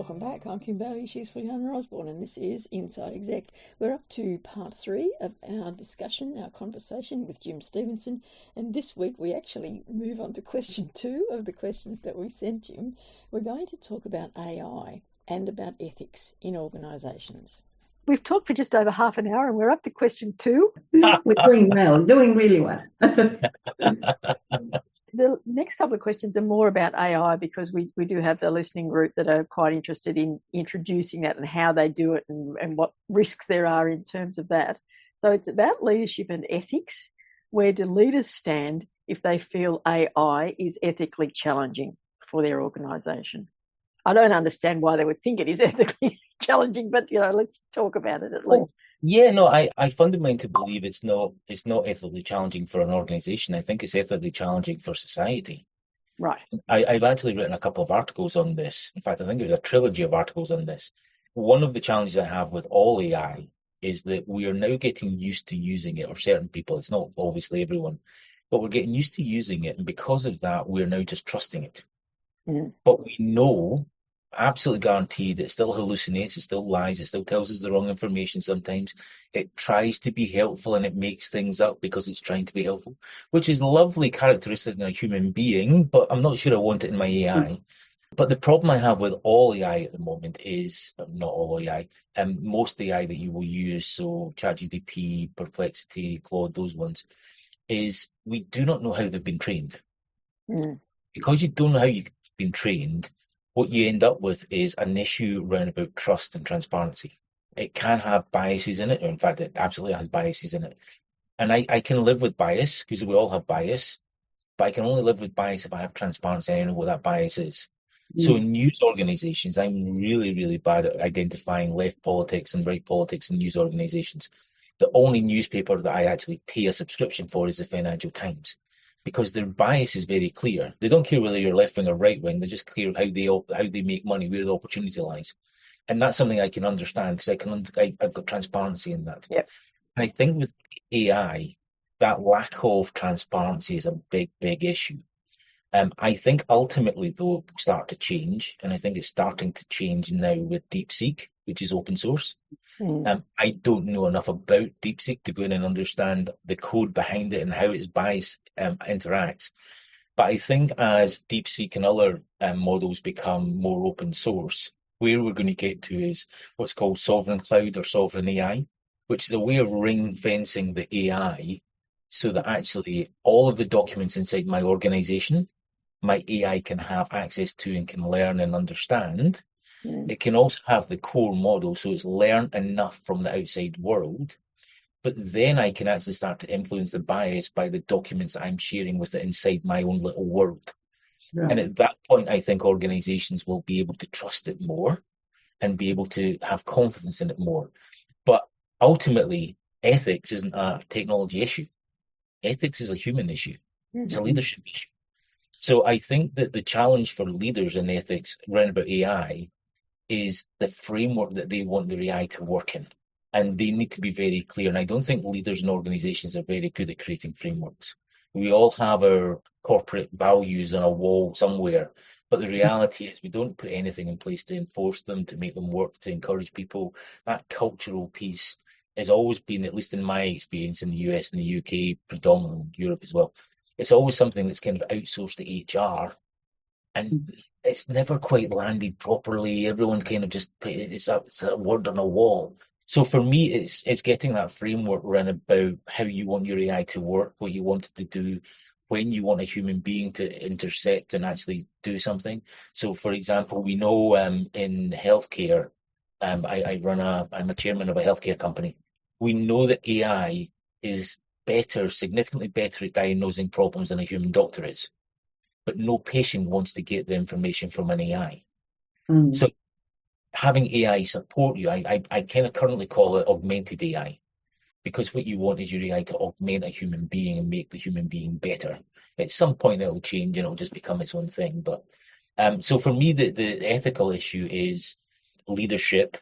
Welcome back. I'm Kim Bailey. She's Fulyana Osborne, and this is Inside Exec. We're up to part 3 of our discussion, our conversation with Jim Stevenson. And this week we actually move on to question 2 of the questions that we sent Jim. We're going to talk about AI and about ethics in organisations. We've talked for just over half an hour and we're up to question 2. We're doing well, doing really well. The next couple of questions are more about AI because we do have the listening group that are quite interested in introducing that and how they do it and what risks there are in terms of that. So it's about leadership and ethics. Where do leaders stand if they feel AI is ethically challenging for their organisation? I don't understand why they would think it is ethically challenging, but let's talk about it at least. Yeah, no, I fundamentally believe it's not ethically challenging for an organisation. I think it's ethically challenging for society. Right. I've actually written a couple of articles on this. In fact, I think it was a trilogy of articles on this. One of the challenges I have with all AI is that we are now getting used to using it, or certain people, it's not obviously everyone, but we're getting used to using it, and because of that, we're now just trusting it. Mm. But we know, absolutely guaranteed, it still hallucinates, it still lies, it still tells us the wrong information sometimes. It tries to be helpful and it makes things up because it's trying to be helpful, which is a lovely characteristic in a human being, but I'm not sure I want it in my AI. But the problem I have with all AI at the moment is, not all AI, most AI that you will use, so ChatGPT, Perplexity, Claude, those ones, is we do not know how they've been trained. Mm. Because you don't know how you've been trained, what you end up with is an issue around about trust and transparency. It can have biases in it, or in fact, it absolutely has biases in it. And I can live with bias, because we all have bias, but I can only live with bias if I have transparency and I know what that bias is. So in news organizations, I'm really, really bad at identifying left politics and right politics in news organizations. The only newspaper that I actually pay a subscription for is the Financial Times, because their bias is very clear. They don't care whether you're left wing or right wing. They're just clear how they make money, where the opportunity lies, and that's something I can understand because I've got transparency in that. Yep. And I think with AI, that lack of transparency is a big, big issue. I think ultimately, though, it will start to change, and I think it's starting to change now with DeepSeek, which is open source. I don't know enough about DeepSeek to go in and understand the code behind it and how its bias interacts. But I think as DeepSeek and other models become more open source, where we're going to get to is what's called sovereign cloud or sovereign AI, which is a way of ring fencing the AI so that actually all of the documents inside my organization, my AI can have access to and can learn and understand. It can also have the core model, so it's learned enough from the outside world, but then I can actually start to influence the bias by the documents that I'm sharing with it inside my own little world. Right. And at that point, I think organizations will be able to trust it more and be able to have confidence in it more. But ultimately, ethics isn't a technology issue. Ethics is a human issue. It's a leadership issue. So I think that the challenge for leaders in ethics around about AI is the framework that they want their AI to work in. And they need to be very clear. And I don't think leaders and organizations are very good at creating frameworks. We all have our corporate values on a wall somewhere, but the reality is we don't put anything in place to enforce them, to make them work, to encourage people. That cultural piece has always been, at least in my experience in the US and the UK, predominantly Europe as well, it's always something that's kind of outsourced to HR. And it's never quite landed properly. Everyone kind of just, it's a word on a wall. So for me, it's getting that framework around about how you want your AI to work, what you want it to do, when you want a human being to intercept and actually do something. So for example, we know in healthcare, I'm a chairman of a healthcare company. We know that AI is better, significantly better at diagnosing problems than a human doctor is. But no patient wants to get the information from an AI. So having AI support you, I kind of currently call it augmented AI, because what you want is your AI to augment a human being and make the human being better. At some point it'll change and it'll just become its own thing. But so for me, the ethical issue is leadership.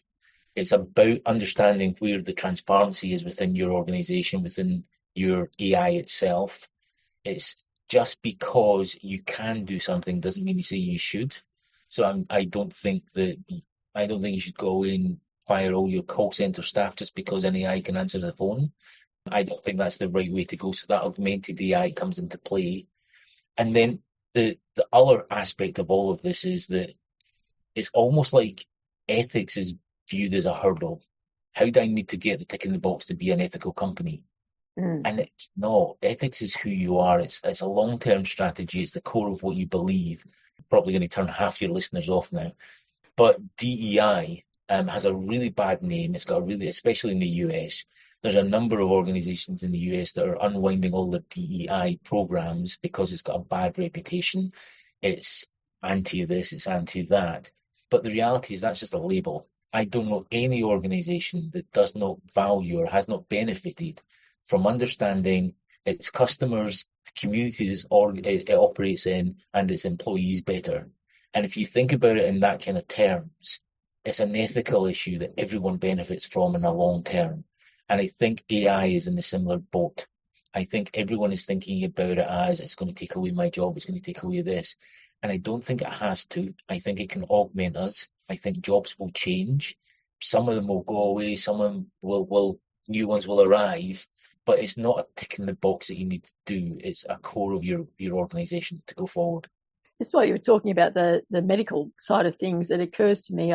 It's about understanding where the transparency is within your organization, within your AI itself. It's just because you can do something doesn't mean you say you should. So I don't think that I don't think you should go away and fire all your call center staff just because an AI can answer the phone. I don't think that's the right way to go. So that augmented AI comes into play. And then the other aspect of all of this is that it's almost like ethics is viewed as a hurdle. How do I need to get the tick in the box to be an ethical company? And it's not. Ethics is who you are. It's a long-term strategy. It's the core of what you believe. Probably going to turn half your listeners off now. But DEI has a really bad name. It's got a really, especially in the US, there's a number of organizations in the US that are unwinding all their DEI programs because it's got a bad reputation. It's anti this, it's anti that. But the reality is that's just a label. I don't know any organization that does not value or has not benefited from understanding its customers, the communities it operates in, and its employees better. And if you think about it in that kind of terms, it's an ethical issue that everyone benefits from in a long term. And I think AI is in a similar boat. I think everyone is thinking about it as it's going to take away my job, it's going to take away this. And I don't think it has to. I think it can augment us. I think jobs will change. Some of them will go away, some of them will new ones will arrive. But it's not a tick in the box that you need to do. It's a core of your organization to go forward. Just while you were talking about the medical side of things, it occurs to me,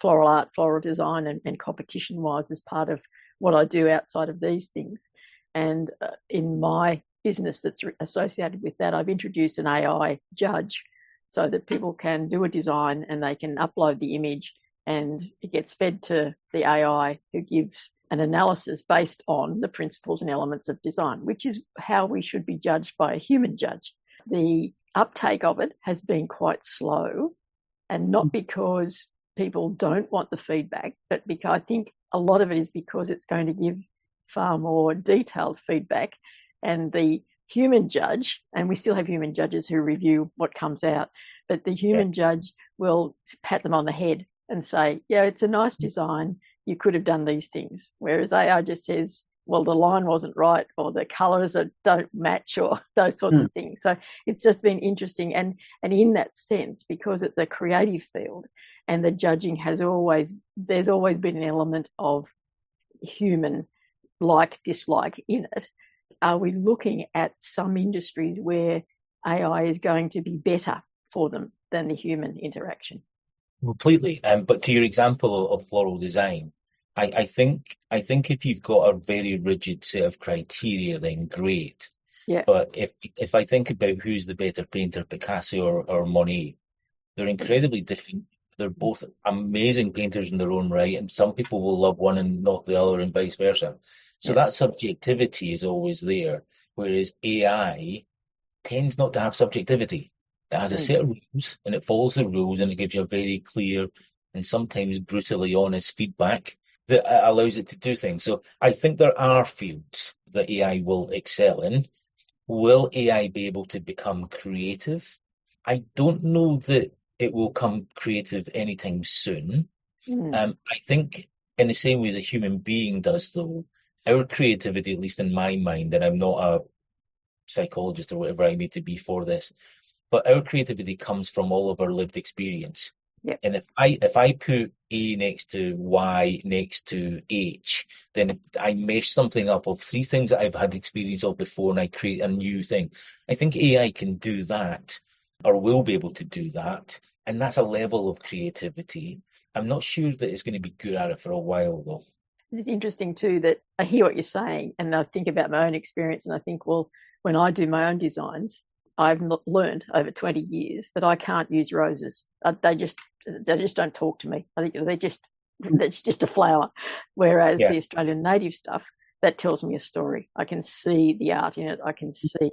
floral art, floral design and competition-wise is part of what I do outside of these things. And in my business that's associated with that, I've introduced an AI judge so that people can do a design and they can upload the image and it gets fed to the AI who gives an analysis based on the principles and elements of design, which is how we should be judged by a human judge. The uptake of it has been quite slow, and not because people don't want the feedback, but because I think a lot of it is because it's going to give far more detailed feedback, and the human judge, and we still have human judges who review what comes out, but the human judge will pat them on the head and say, yeah, it's a nice design, you could have done these things. Whereas AI just says, well, the line wasn't right, or the colours don't match, or those sorts of things. So it's just been interesting. And in that sense, because it's a creative field and the judging there's always been an element of human dislike in it. Are we looking at some industries where AI is going to be better for them than the human interaction? Completely. But to your example of floral design, I think if you've got a very rigid set of criteria, then great. Yeah. But if I think about who's the better painter, Picasso or Monet, they're incredibly different. They're both amazing painters in their own right, and some people will love one and not the other, and vice versa. So that subjectivity is always there, whereas AI tends not to have subjectivity. It has a set of rules, and it follows the rules, and it gives you a very clear and sometimes brutally honest feedback that allows it to do things. So I think there are fields that AI will excel in. Will AI be able to become creative? I don't know that it will come creative anytime soon. I think in the same way as a human being does, though, our creativity, at least in my mind, and I'm not a psychologist or whatever I need to be for this, but our creativity comes from all of our lived experience. Yep. And if I put A next to Y next to H, then I mesh something up of three things that I've had experience of before, and I create a new thing. I think AI can do that, or will be able to do that, and that's a level of creativity. I'm not sure that it's going to be good at it for a while, though. It's interesting too that I hear what you're saying, and I think about my own experience, and I think, well, when I do my own designs, I've learned over 20 years that I can't use roses. They just don't talk to me. I think it's just a flower. Whereas the Australian native stuff, that tells me a story. I can see the art in it. I can see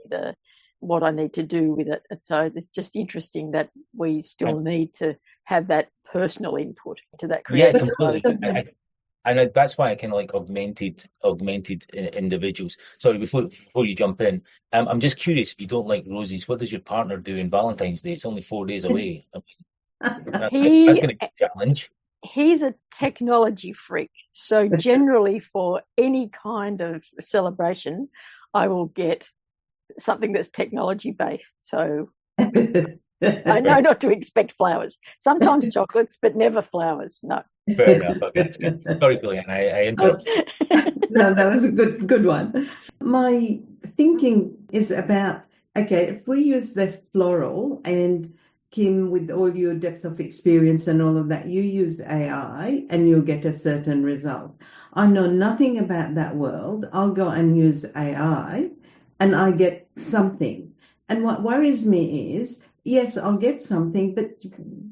what I need to do with it. And so it's just interesting that we still need to have that personal input into that creative. Yeah, completely. And that's why I kind of like augmented individuals. Sorry, before you jump in, I'm just curious, if you don't like roses, what does your partner do in Valentine's Day? It's only 4 days away. That's going to be a challenge. He's a technology freak. So generally for any kind of celebration, I will get something that's technology based. So I know not to expect flowers. Sometimes chocolates, but never flowers. No. Fair enough. Okay, that's good. Sorry, Fulyana, I interrupted. No, that was a good one. My thinking is about, okay, if we use the floral, and Kim, with all your depth of experience and all of that, you use AI and you'll get a certain result. I know nothing about that world. I'll go and use AI and I get something. And what worries me is, yes, I'll get something, but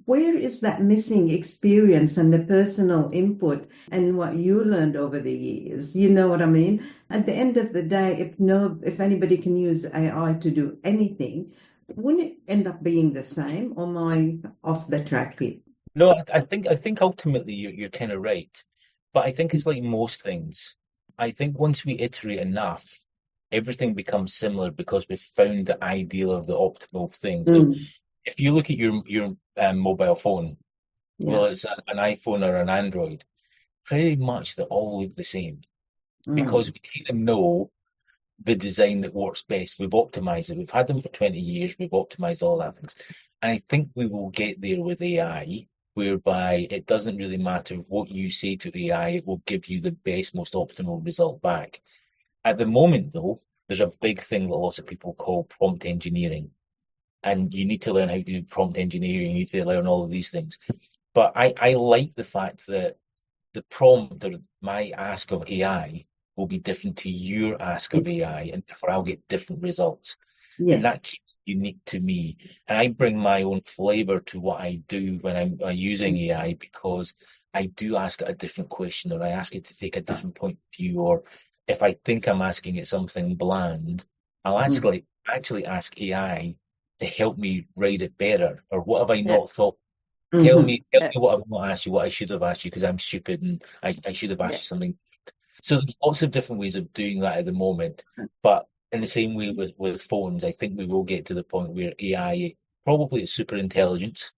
where is that missing experience and the personal input and what you learned over the years? You know what I mean? At the end of the day, if anybody can use AI to do anything, wouldn't it end up being the same? Or am I off the track here? No, I think ultimately you're kind of right, but I think it's like most things. I think once we iterate enough, everything becomes similar because we've found the ideal of the optimal thing. So if you look at your mobile phone, whether it's an iPhone or an Android, pretty much they all look the same because we kind of know the design that works best. We've optimized it. We've had them for 20 years. We've optimized all that things. And I think we will get there with AI, whereby it doesn't really matter what you say to AI, it will give you the best, most optimal result back. At the moment, though, there's a big thing that lots of people call prompt engineering. And you need to learn how to do prompt engineering. You need to learn all of these things. But I like the fact that the prompt or my ask of AI will be different to your ask of AI, and therefore I'll get different results. Yes. And that keeps it unique to me. And I bring my own flavor to what I do when I'm using AI, because I do ask it a different question, or I ask it to take a different point of view, or if I think I'm asking it something bland, I'll actually ask AI to help me write it better, or what have I not thought? Tell me what I've not asked you, what I should have asked you, because I'm stupid and I should have asked you something. So there's lots of different ways of doing that at the moment. But in the same way with phones, I think we will get to the point where AI probably is super intelligence,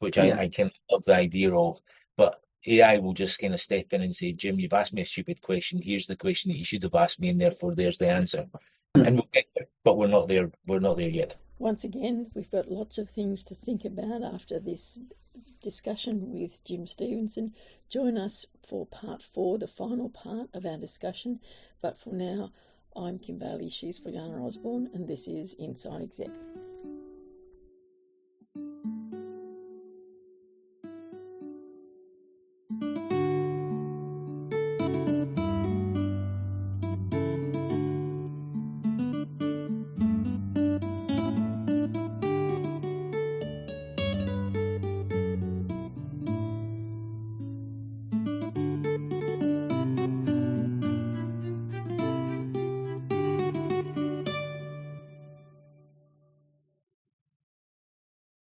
which I can love the idea of. But AI will just kind of step in and say, Jim, you've asked me a stupid question. Here's the question that you should have asked me, and therefore there's the answer. And we'll get there, but we're not there. We're not there yet. Once again, we've got lots of things to think about after this discussion with Jim Stevenson. Join us for part 4, the final part of our discussion. But for now, I'm Kim Bailey, she's Fulyana Osborne, and this is Inside Exec.